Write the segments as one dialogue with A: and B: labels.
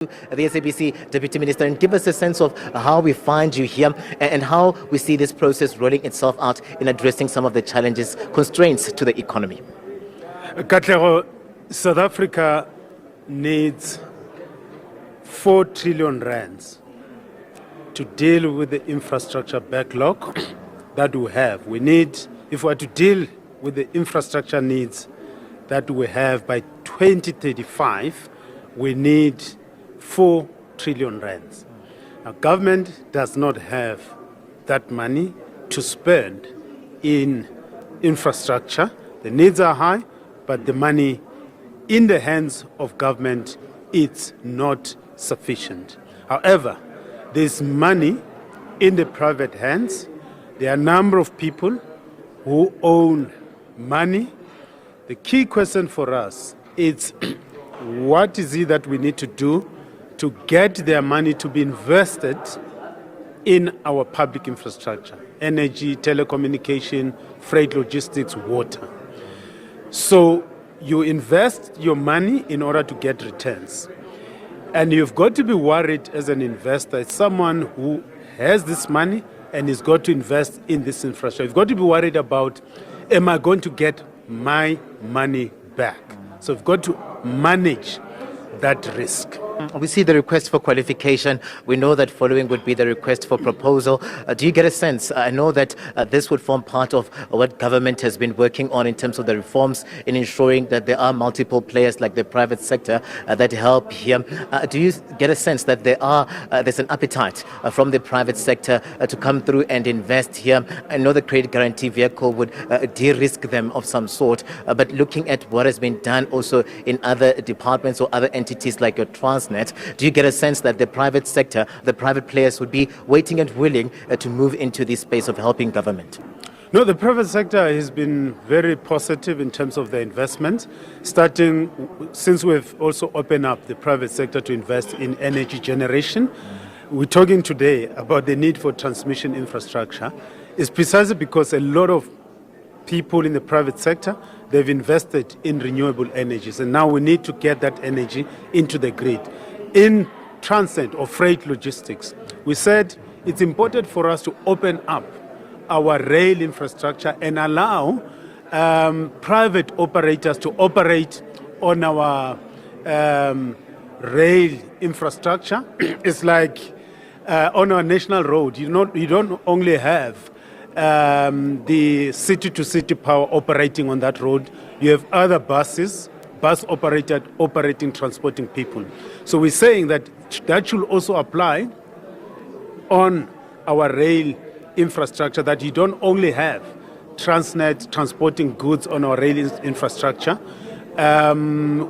A: The SABC Deputy Minister, and give us a sense of how we find you here and how we see this process rolling itself out in addressing some of the challenges, constraints to the economy.
B: Katlego, South Africa needs 4 trillion rands to deal with the infrastructure backlog that we have. We need, if we are to deal with the infrastructure needs that we have by 2035, we need 4 trillion rands. Now, government does not have that money to spend in infrastructure. The needs are high, but the money in the hands of government, it's not sufficient. However, there's money in the private hands. There are a number of people who own money. The key question for us is what is it that we need to do to get their money to be invested in our public infrastructure, energy, telecommunication, freight logistics, water. So you invest your money in order to get returns. And you've got to be worried as an investor, as someone who has this money and is got to invest in this infrastructure. You've got to be worried about, am I going to get my money back? So you've got to manage that risk.
A: We see the request for qualification. We know that following would be the request for proposal. Do you get a sense? I know that this would form part of what government has been working on in terms of the reforms in ensuring that there are multiple players like the private sector that help here. Do you get a sense that there's an appetite from the private sector to come through and invest here? I know the credit guarantee vehicle would de-risk them of some sort, but looking at what has been done also in other departments or other entities like your Transnet, do you get a sense that the private sector, the private players would be waiting and willing to move into this space of helping government?
B: No, the private sector has been very positive in terms of the investment, starting since we've also opened up the private sector to invest in energy generation. We're talking today about the need for transmission infrastructure. It's precisely because a lot of people in the private sector, they've invested in renewable energies, and now we need to get that energy into the grid. In transit or freight logistics, we said it's important for us to open up our rail infrastructure and allow private operators to operate on our rail infrastructure. It's like on our national road, you don't only have the city-to-city power operating on that road. You have other bus operated operating, transporting people. So we're saying that should also apply on our rail infrastructure, that you don't only have Transnet transporting goods on our rail infrastructure.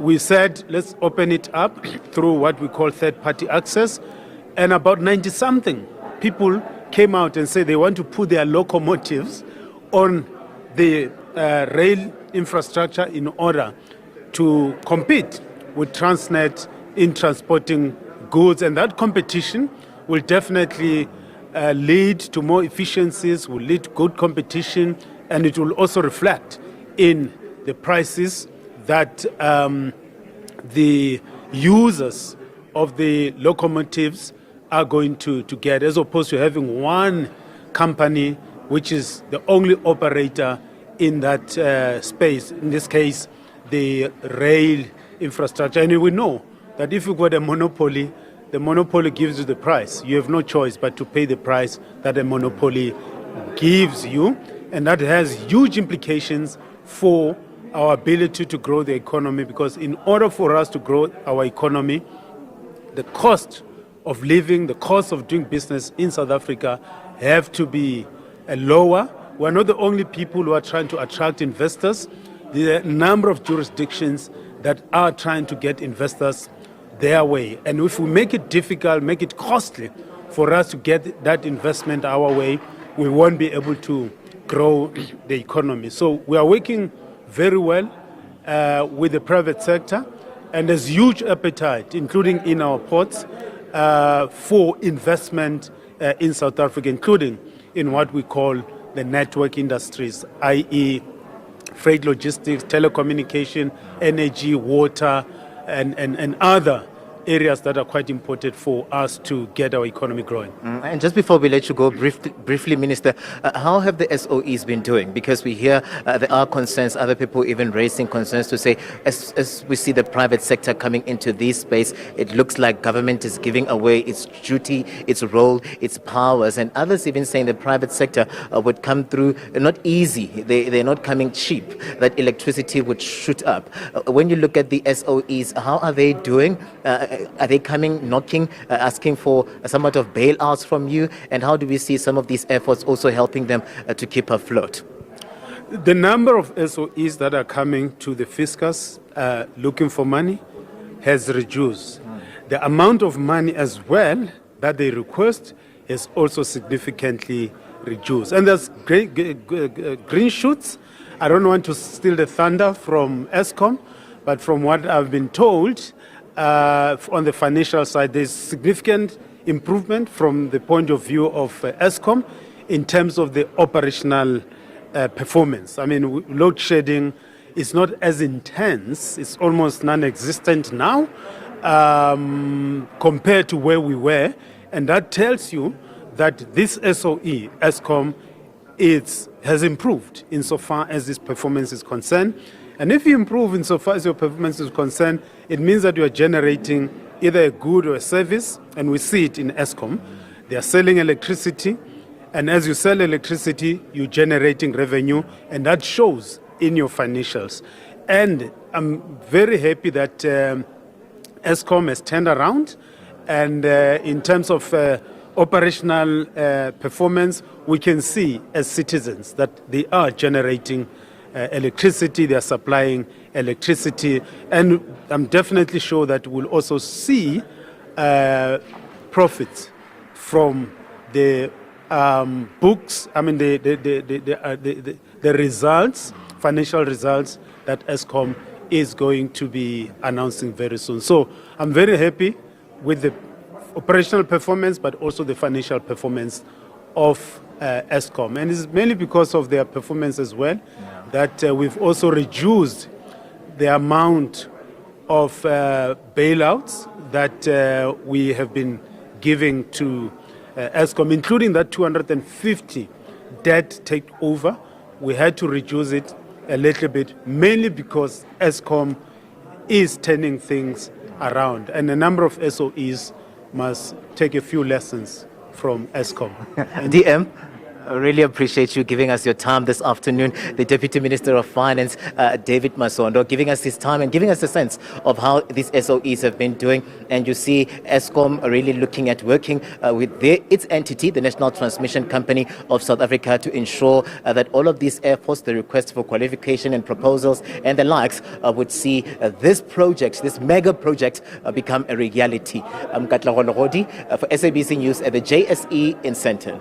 B: We said let's open it up through what we call third-party access, and about 90-something people came out and said they want to put their locomotives on the rail infrastructure in order to compete with Transnet in transporting goods. And that competition will definitely lead to more efficiencies, will lead to good competition, and it will also reflect in the prices that the users of the locomotives are going to get, as opposed to having one company which is the only operator in that space, in this case the rail infrastructure. And we know that if you've got a monopoly, the monopoly gives you the price. You have no choice but to pay the price that a monopoly gives you, and that has huge implications for our ability to grow the economy, because in order for us to grow our economy, the cost of living, the cost of doing business in South Africa have to be lower. We're not the only people who are trying to attract investors. There are a number of jurisdictions that are trying to get investors their way. And if we make it difficult, make it costly for us to get that investment our way, we won't be able to grow the economy. So we are working very well with the private sector, and there's huge appetite, including in our ports, for investment in South Africa, including in what we call the network industries, i.e. freight logistics, telecommunication, energy, water, and other areas that are quite important for us to get our economy growing.
A: And just before we let you go, briefly, Minister, how have the SOEs been doing? Because we hear there are concerns, other people even raising concerns to say, as we see the private sector coming into this space, it looks like government is giving away its duty, its role, its powers, and others even saying the private sector would come through not easy, they're not coming cheap, that electricity would shoot up. When you look at the SOEs, how are they doing? Are they coming, knocking, asking for somewhat of bailouts from you? And how do we see some of these efforts also helping them to keep afloat?
B: The number of SOEs that are coming to the fiscus looking for money has reduced. The amount of money as well that they request has also significantly reduced. And there's great green shoots. I don't want to steal the thunder from Eskom, but from what I've been told, on the financial side, there's significant improvement from the point of view of Eskom in terms of the operational performance. I mean, load shedding is not as intense, it's almost non-existent now compared to where we were, and that tells you that this SOE, Eskom, has improved insofar as this performance is concerned. And if you improve insofar as your performance is concerned, it means that you are generating either a good or a service, and we see it in Eskom. They are selling electricity, and as you sell electricity, you're generating revenue, and that shows in your financials. And I'm very happy that Eskom has turned around, and in terms of operational performance, we can see as citizens that they are generating electricity, they are supplying electricity, and I'm definitely sure that we'll also see profits from the books, I mean the results, financial results that Eskom is going to be announcing very soon. So I'm very happy with the operational performance, but also the financial performance of Eskom. And it's mainly because of their performance as well that we've also reduced the amount of bailouts that we have been giving to Eskom, including that 250 debt takeover. We had to reduce it a little bit, mainly because Eskom is turning things around, and a number of SOEs must take a few lessons from Eskom.
A: DM, I really appreciate you giving us your time this afternoon. The Deputy Minister of Finance, David Masondo, giving us his time and giving us a sense of how these SOEs have been doing. And you see Eskom really looking at working with its entity, the National Transmission Company of South Africa, to ensure that all of these efforts, the request for qualification and proposals and the likes, would see this project, this mega project, become a reality. I'm Katlego for SABC News at the JSE in Sandton.